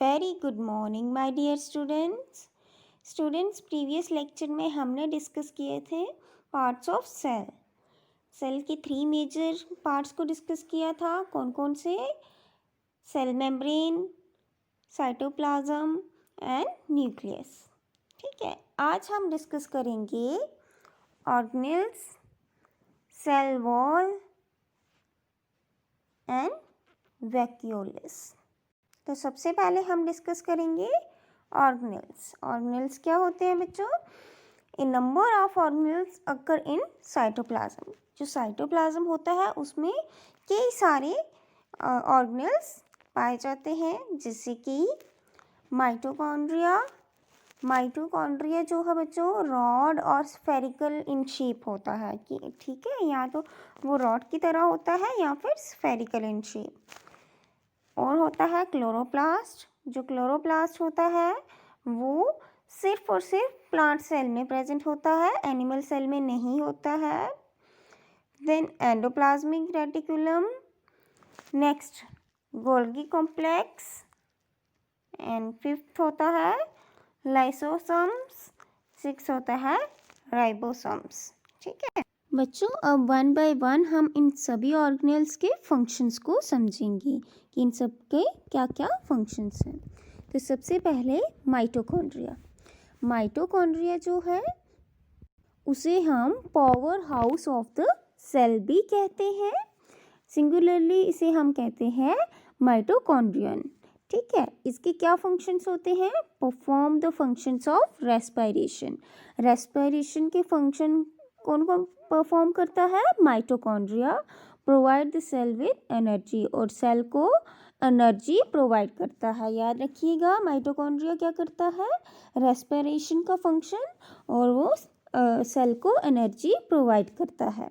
Very good morning my dear students previous lecture में हमने discuss किए थे पार्ट्स ऑफ सेल। सेल के 3 मेजर पार्ट्स को डिस्कस किया था। कौन कौन से? Cell membrane, cytoplasm and nucleus. ठीक है, आज हम डिस्कस करेंगे organelles, cell wall and vacuoles. तो सबसे पहले हम डिस्कस करेंगे ऑर्गेनेल्स। ऑर्गेनेल्स क्या होते हैं बच्चों? A number of organelles occur in cytoplasm. जो साइटोप्लाज्म होता है उसमें कई सारे ऑर्गेनेल्स पाए जाते हैं, जैसे कि माइटोकॉन्ड्रिया। माइटोकॉन्ड्रिया जो है बच्चों रॉड और स्फेरिकल इन शेप होता है, कि ठीक है, या तो वो रॉड की तरह होता है या फिर स्फेरिकल इन शेप। और होता है क्लोरोप्लास्ट। जो क्लोरोप्लास्ट होता है वो सिर्फ और सिर्फ प्लांट सेल में प्रेजेंट होता है, एनिमल सेल में नहीं होता है। Then endoplasmic reticulum, next Golgi complex, and fifth होता है लाइसोसोम्स, सिक्स होता है राइबोसोम्स। ठीक है बच्चों, अब वन बाय वन हम इन सभी ऑर्गेनेल्स के फंक्शंस को समझेंगे कि इन सब के क्या क्या फंक्शंस हैं। तो सबसे पहले माइटोकॉन्ड्रिया। माइटोकॉन्ड्रिया जो है उसे हम power house of the cell भी कहते हैं। सिंगुलरली इसे हम कहते हैं माइटोकॉन्ड्रियन। ठीक है, इसके क्या फंक्शंस होते हैं? Perform the functions of respiration. Respiration के फंक्शन कौन कौन परफॉर्म करता है? Mitochondria. Provide the cell with energy, और सेल को एनर्जी प्रोवाइड करता है। याद रखिएगा, माइटोकॉन्ड्रिया क्या करता है? रेस्पिरेशन का फंक्शन, और वो सेल को एनर्जी प्रोवाइड करता है।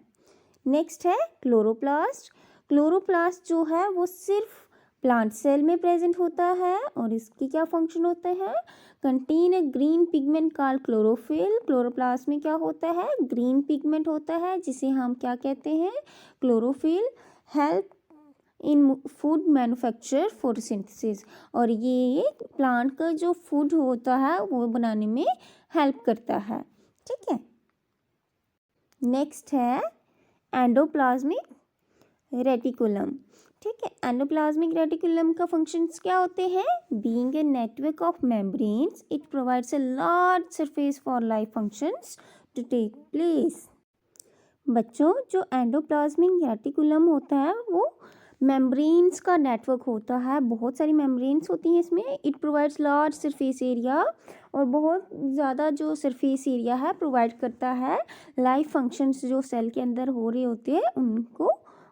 नेक्स्ट है क्लोरोप्लास्ट। क्लोरोप्लास्ट जो है वो सिर्फ प्लांट सेल में प्रेजेंट होता है, और इसके क्या फंक्शन होते हैं? Contain a green pigment called chlorophyll. Chloroplast में क्या होता है? ग्रीन पिगमेंट होता है, जिसे हम क्या कहते हैं? Chlorophyll. Help in food manufacture photosynthesis, और ये प्लांट का जो फूड होता है वो बनाने में हेल्प करता है। ठीक है, नेक्स्ट है एंडोप्लाज्मिक रेटिकुलम। ठीक है, एंडोप्लाज्मिक रेटिकुलम का फंक्शंस क्या होते हैं? Being a network of membranes, it provides a large surface for life functions to take place. बच्चों, जो एंडोप्लाज्मिक रेटिकुलम होता है वो मेम्ब्रेन्स का नेटवर्क होता है। बहुत सारी मेम्ब्रेन्स होती हैं इसमें। It provides large surface area, और बहुत ज़्यादा जो सरफेस एरिया है प्रोवाइड करता है लाइफ फंक्शंस जो सेल के अंदर हो रहे होते हैं उनको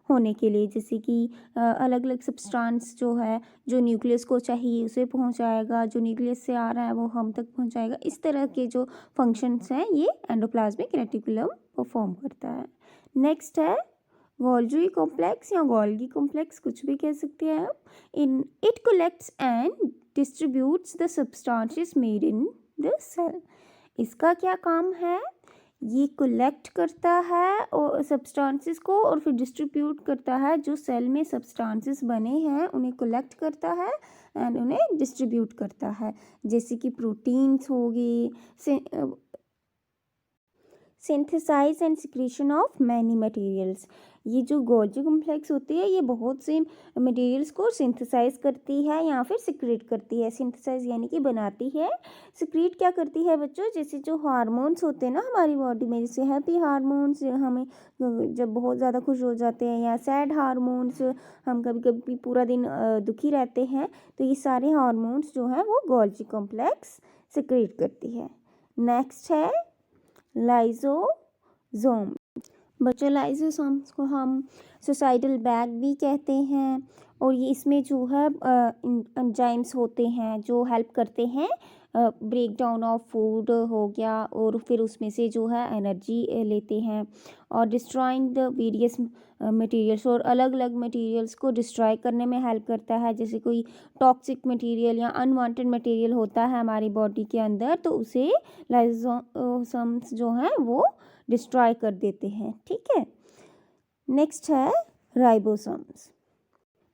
होने के लिए, जैसे कि अलग अलग सब्सटेंस जो है, जो न्यूक्लियस को चाहिए उसे पहुंचाएगा, जो न्यूक्लियस से आ रहा है वो हम तक पहुंचाएगा। इस तरह के जो फंक्शंस हैं ये एंडोप्लाज्मिक रेटिकुलम परफॉर्म करता है। नेक्स्ट है गोल्गी कॉम्प्लेक्स, या गोल्गी कॉम्प्लेक्स कुछ भी कह सकते हैं आप। In it collects and distributes the substances made in the cell. इसका क्या काम है? ये कलेक्ट करता है और सब्सटेंसेस को, और फिर डिस्ट्रीब्यूट करता है। जो सेल में सब्सटेंसेस बने हैं उन्हें कलेक्ट करता है एंड उन्हें डिस्ट्रीब्यूट करता है, जैसे कि प्रोटीन्स हो गए, synthesize and secretion of many materials. ये जो गोल्गी कॉम्प्लेक्स होती है ये बहुत से मटेरियल्स को सिंथेसाइज करती है या फिर सिक्रेट करती है। सिंथेसाइज यानी कि बनाती है। सिक्रेट क्या करती है बच्चों? जैसे जो हार्मोन्स होते हैं ना हमारी बॉडी में, जैसे हैप्पी हार्मोन्स हमें जब बहुत ज़्यादा खुश हो जाते हैं, या सैड हार्मोन्स हम कभी कभी पूरा दिन दुखी रहते हैं, तो ये सारे हार्मोन्स जो हैं वो गोल्गी कॉम्प्लेक्स सिक्रेट करती है। नेक्स्ट है लाइसोसोम। बच्चों, लाइसोसोम्स को हम सोसाइटल बैग भी कहते हैं, और ये इसमें जो है एंजाइम्स होते हैं जो हेल्प करते हैं ब्रेक डाउन ऑफ फूड हो गया, और फिर उसमें से जो है एनर्जी लेते हैं, और डिस्ट्रॉइंग द वेरियस मटेरियल्स, और अलग अलग मटेरियल्स को डिस्ट्रॉय करने में हेल्प करता है। जैसे कोई टॉक्सिक मटेरियल या अनवांटेड मटेरियल होता है हमारी बॉडी के अंदर, तो उसे लाइसोसोम्स जो हैं वो डिस्ट्रॉय कर देते हैं। ठीक है, नेक्स्ट है राइबोसोम्स।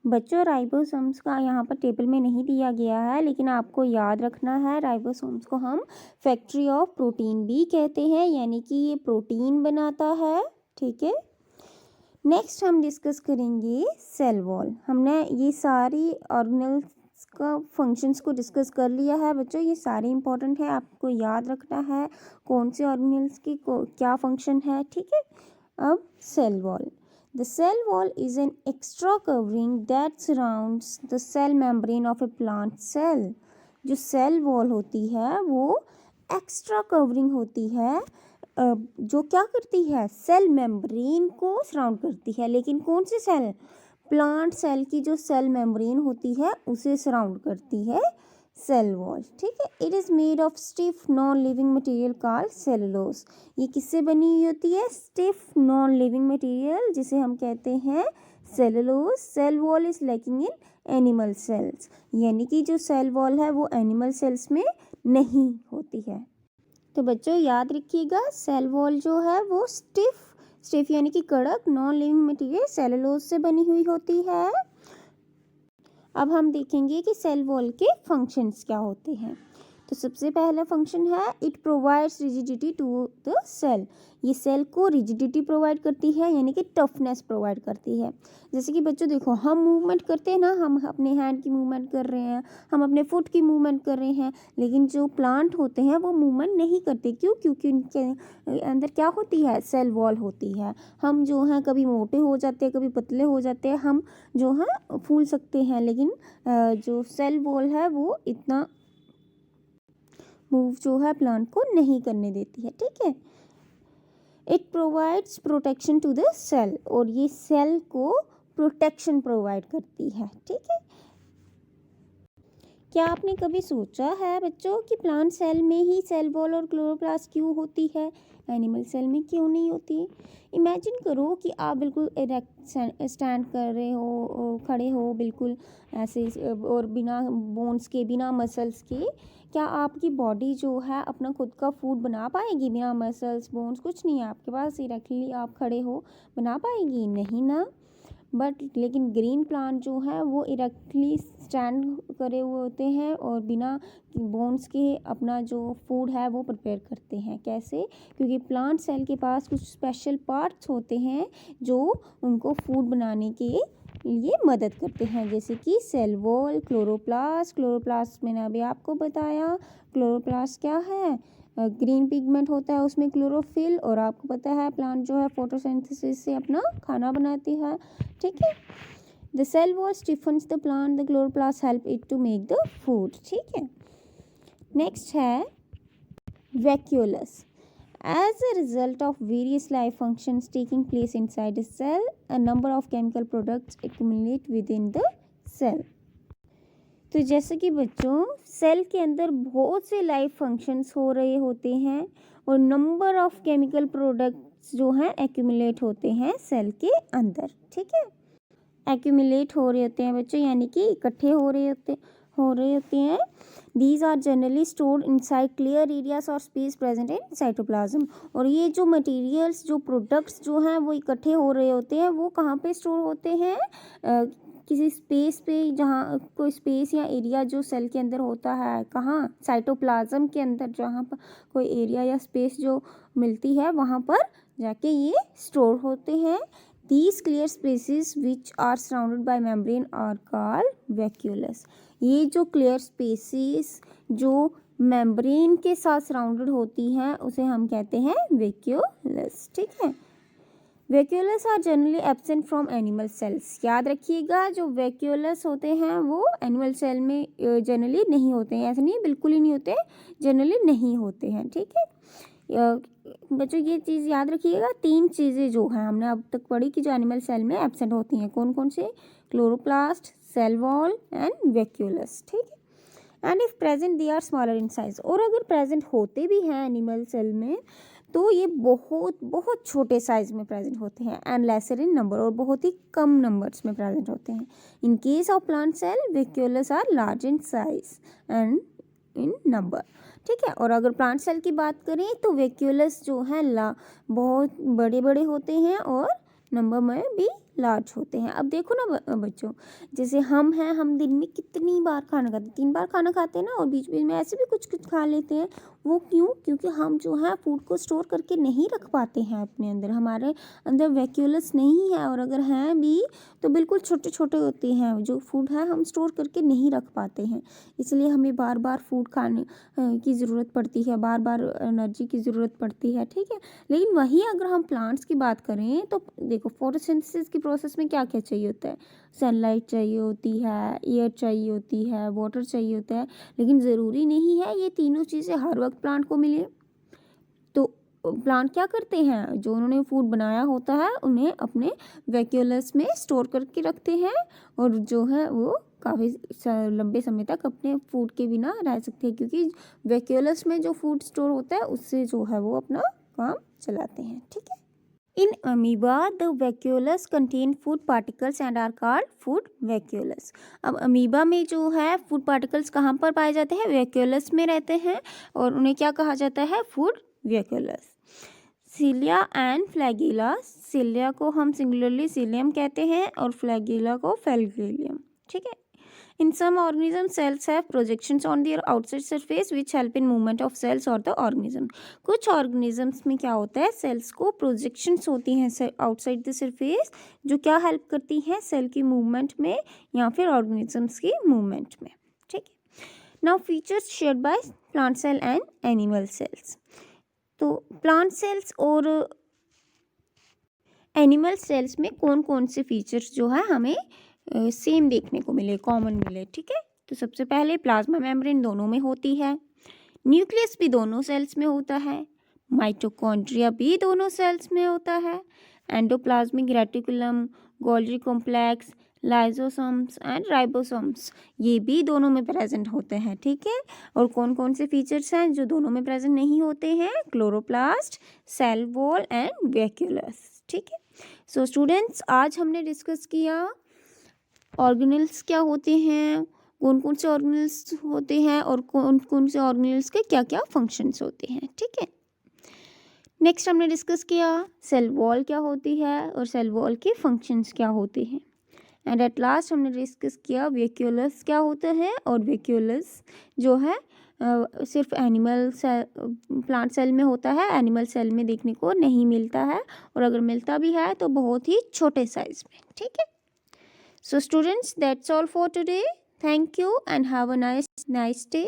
बच्चों राइबोसोम्स का यहाँ पर टेबल में नहीं दिया गया है, लेकिन आपको याद रखना है राइबोसोम्स को हम फैक्ट्री ऑफ प्रोटीन भी कहते हैं, यानी कि ये प्रोटीन बनाता है। ठीक है, नेक्स्ट हम डिस्कस करेंगे सेल वॉल। हमने ये सारी ऑर्गेनेल्स का फंक्शंस को डिस्कस कर लिया है बच्चों, ये सारे इंपॉर्टेंट है, आपको याद रखना है कौन से ऑर्गेनेल्स की क्या फंक्शन है। ठीक है, अब cell wall. The cell wall is an extra covering that surrounds the cell membrane of a plant cell. जो सेल वॉल होती है वो एक्स्ट्रा कवरिंग होती है, जो क्या करती है, सेल मेम्ब्रेन को सराउंड करती है। लेकिन कौन सी सेल, प्लांट सेल की जो सेल मेम्ब्रेन होती है उसे सराउंड करती है सेल वॉल। ठीक है, it is made of stiff non living material called cellulose. ये किससे बनी हुई होती है, स्टिफ नॉन लिविंग मटेरियल, जिसे हम कहते हैं cellulose. Cell wall is lacking in animal cells, यानी कि जो सेल वॉल है वो एनिमल सेल्स में नहीं होती है। तो बच्चों याद रखिएगा, सेल वॉल जो है वो स्टिफ यानी कि कड़क नॉन लिविंग मटेरियल सेलुलोज से बनी हुई होती है। अब हम देखेंगे कि सेल वॉल के फंक्शंस क्या होते हैं। तो सबसे पहला फंक्शन है it provides rigidity to the cell. ये सेल को रिजिडिटी प्रोवाइड करती है, यानी कि टफनेस प्रोवाइड करती है। जैसे कि बच्चों देखो, हम मूवमेंट करते हैं ना, हम अपने हैंड की मूवमेंट कर रहे हैं, हम अपने फुट की मूवमेंट कर रहे हैं, लेकिन जो प्लांट होते हैं वो मूवमेंट नहीं करते। क्यों? क्योंकि उनके अंदर क्या होती है, सेल वॉल होती है। हम जो हैं कभी मोटे हो जाते हैं, कभी पतले हो जाते हैं, हम जो हैं फूल सकते हैं, लेकिन जो सेल वॉल है वो इतना मूव जो है प्लांट को नहीं करने देती है। ठीक है, it provides protection to the cell, और ये सेल को प्रोटेक्शन प्रोवाइड करती है। ठीक है, क्या आपने कभी सोचा है बच्चों कि प्लांट सेल में ही सेल वॉल और क्लोरोप्लास्ट क्यों होती है, एनिमल सेल में क्यों नहीं होती? इमेजिन करो कि आप बिल्कुल इरेक्ट स्टैंड कर रहे हो, खड़े हो बिल्कुल ऐसे, और बिना बोन्स के, बिना मसल्स के। क्या आपकी बॉडी जो है अपना खुद का फूड बना पाएगी बिना मसल्स बोन्स? कुछ नहीं है आपके पास, इरेक्टली आप खड़े हो, बना पाएगी? नहीं ना। बट लेकिन ग्रीन प्लांट जो है वो इरेक्टली स्टैंड करे हुए होते हैं और बिना बोन्स के अपना जो फूड है वो प्रिपेयर करते हैं। कैसे? क्योंकि प्लांट सेल के पास कुछ स्पेशल पार्ट्स होते हैं जो उनको फूड बनाने के लिए मदद करते हैं, जैसे कि सेल वॉल, क्लोरोप्लास्ट मैंने अभी आपको बताया। क्लोरोप्लास्ट क्या है, ग्रीन पिगमेंट होता है उसमें क्लोरोफिल, और आपको पता है प्लांट जो है फोटोसिंथेसिस से अपना खाना बनाती है। ठीक है, the cell wall stiffens the plant, the chloroplast help it to make the food. ठीक है, नेक्स्ट है वैक्यूलस। As a result of various life functions taking place inside a cell, a number of chemical products accumulate within the cell. तो जैसे कि बच्चों cell के अंदर बहुत से लाइफ फंक्शंस हो रहे होते हैं और नंबर ऑफ केमिकल प्रोडक्ट्स जो हैं एक्यूमुलेट होते हैं सेल के अंदर। ठीक है, एक्यूमुलेट हो रहे होते हैं बच्चों, यानी कि इकट्ठे हो रहे होते हैं। These are generally stored inside clear areas or space present in cytoplasm. और ये जो मटेरियल्स, जो प्रोडक्ट्स जो हैं वो इकट्ठे हो रहे होते हैं, वो कहाँ पे स्टोर होते हैं? किसी स्पेस पे, जहाँ कोई स्पेस या एरिया जो सेल के अंदर होता है, कहाँ? साइटोप्लाज्म के अंदर, जहाँ पर कोई एरिया या स्पेस जो मिलती है वहाँ पर जाके ये स्टोर होते हैं। These clear spaces which are surrounded by membrane are called vacuoles. ये जो क्लियर स्पेसिस जो मेम्ब्रेन के साथ सराउंडेड होती हैं उसे हम कहते हैं वैक्यूलस। ठीक है, vacuoles are generally absent from animal cells. याद रखिएगा, जो वैक्यूलस होते हैं वो एनिमल सेल में जनरली नहीं होते हैं। ऐसा नहीं है बिल्कुल ही नहीं होते, जनरली नहीं होते हैं। ठीक है बच्चों, ये चीज़ याद रखिएगा, 3 चीज़ें जो हैं हमने अब तक पढ़ी कि जो एनिमल सेल में एब्सेंट होती हैं, कौन कौन से? Chloroplast, cell wall and vacuoles. ठीक है, and if present they are smaller in size. और अगर प्रेजेंट होते भी हैं एनिमल सेल में तो ये बहुत बहुत छोटे साइज में प्रेजेंट होते हैं, एंड लेसर इन नंबर, और बहुत ही कम नंबर्स में प्रेजेंट होते हैं। In case of plant cell vacuoles are large in size and in number. ठीक है, और अगर प्लांट सेल की बात करें तो वैक्यूलस जो है बहुत बड़े बड़े होते हैं और नंबर में भी लार्ज होते हैं। अब देखो ना बच्चों, जैसे हम हैं, हम दिन में कितनी बार खाना खाते हैं, 3 बार खाना खाते हैं ना, और बीच बीच में ऐसे भी कुछ कुछ खा लेते हैं। वो क्यों? क्योंकि हम जो है फूड को स्टोर करके नहीं रख पाते हैं अपने अंदर, हमारे अंदर वैक्यूलस नहीं है, और अगर हैं भी तो बिल्कुल छोटे छोटे होते हैं। जो फूड है हम स्टोर करके नहीं रख पाते हैं, इसलिए हमें बार बार फूड खाने की ज़रूरत पड़ती है, बार बार एनर्जी की ज़रूरत पड़ती है, ठीक है। लेकिन वहीं अगर हम प्लांट्स की बात करें तो देखो, फोटोसिंथेसिस की प्रोसेस में क्या क्या चाहिए होता है? सनलाइट चाहिए होती है, एयर चाहिए होती है, वाटर चाहिए होता है। लेकिन ज़रूरी नहीं है ये तीनों चीज़ें हर वक्त प्लांट को मिले। तो प्लांट क्या करते हैं, जो उन्होंने फूड बनाया होता है उन्हें अपने वैक्यूलस में स्टोर करके रखते हैं, और जो है वो काफ़ी लंबे समय तक अपने फूड के बिना रह सकते हैं, क्योंकि वैक्यूलस में जो फूड स्टोर होता है उससे जो है वो अपना काम चलाते हैं, ठीक है। In amoeba, the vacuoles contain food particles and are called food vacuoles. अब अमीबा में जो है फूड पार्टिकल्स कहाँ पर पाए जाते हैं? वैक्यूलस में रहते हैं, और उन्हें क्या कहा जाता है? फूड वैक्यूलस। सीलिया एंड फ्लैगिला, सीलिया को हम सिंगुलरली सीलियम कहते हैं और फ्लैगिला को फ्लैगिलियम, ठीक है। In some organisms, cells have projections on their outside surface which help in movement of cells or the organism. कुछ organisms में क्या होता है, cells को projections होती हैं outside the surface, जो क्या help करती हैं cell की movement में या फिर organisms की movement में, ठीक है। Now features shared by plant cell and animal cells. तो plant cells और एनिमल सेल्स में कौन कौन से फीचर्स जो है हमें सेम देखने को मिले, कॉमन मिले, ठीक है। तो सबसे पहले प्लाज्मा मेम्ब्रेन दोनों में होती है, न्यूक्लियस भी दोनों सेल्स में होता है, माइटोकॉन्ड्रिया भी दोनों सेल्स में होता है, endoplasmic reticulum, Golgi complex, lysosomes and ribosomes ये भी दोनों में प्रेजेंट होते हैं, ठीक है। और कौन कौन से फीचर्स हैं जो दोनों में प्रेजेंट नहीं होते हैं? Chloroplast, cell wall and vacuoles, ठीक है। सो स्टूडेंट्स, आज हमने डिस्कस किया ऑर्गेनेल्स क्या होते हैं, कौन कौन से ऑर्गेनेल्स होते हैं, और कौन कौन से ऑर्गेनेल्स के क्या क्या फंक्शंस होते हैं, ठीक है। नेक्स्ट हमने डिस्कस किया सेल वॉल क्या होती है और सेल वॉल के फंक्शंस क्या होते हैं, एंड एट लास्ट हमने डिस्कस किया वैक्यूलस क्या होता है, और वैक्यूलस जो है सिर्फ एनिमल सेल, प्लांट सेल में होता है, एनिमल सेल में देखने को नहीं मिलता है, और अगर मिलता भी है तो बहुत ही छोटे साइज में, ठीक है। So students, that's all for today. Thank you and have a nice day.